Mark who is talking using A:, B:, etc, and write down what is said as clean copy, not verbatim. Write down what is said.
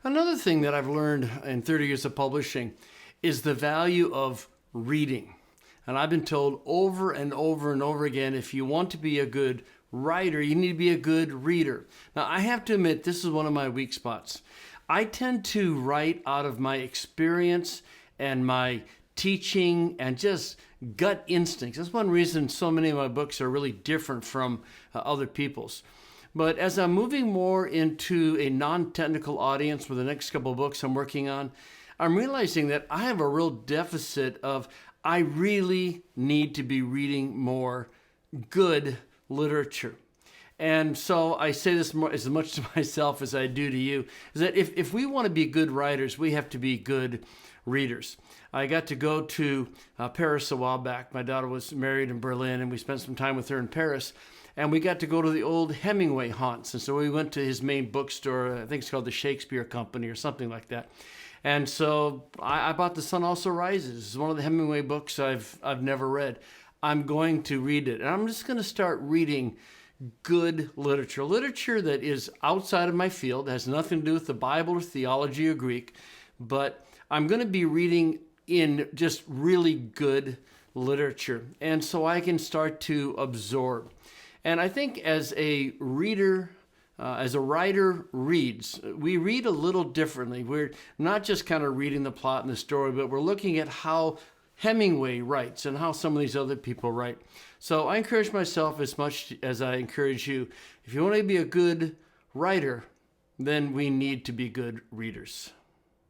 A: Another thing that I've learned in 30 years of publishing is the value of reading. And I've been told over and over and over again, if you want to be a good writer, you need to be a good reader. Now, I have to admit, this is one of my weak spots. I tend to write out of my experience and my teaching and just gut instincts. That's one reason so many of my books are really different from other people's. But as I'm moving more into a non-technical audience with the next couple of books I'm working on, I'm realizing that I have a real deficit of I really need to be reading more good literature. And so I say this more, as much to myself as I do to you, is that if we want to be good writers, we have to be good readers. I got to go to Paris a while back. My daughter was married in Berlin, and we spent some time with her in Paris. And we got to go to the old Hemingway haunts. And so we went to his main bookstore. I think it's called the Shakespeare Company or something like that. And so I bought The Sun Also Rises. It's one of the Hemingway books I've never read. I'm going to read it. And I'm just going to start reading good literature. Literature that is outside of my field, has nothing to do with the Bible or theology or Greek. But I'm going to be reading in just really good literature. And so I can start to absorb. And I think as a reader, as a writer reads, we read a little differently. We're not just kind of reading the plot and the story, but we're looking at how Hemingway writes and how some of these other people write. So I encourage myself as much as I encourage you. If you want to be a good writer, then we need to be good readers.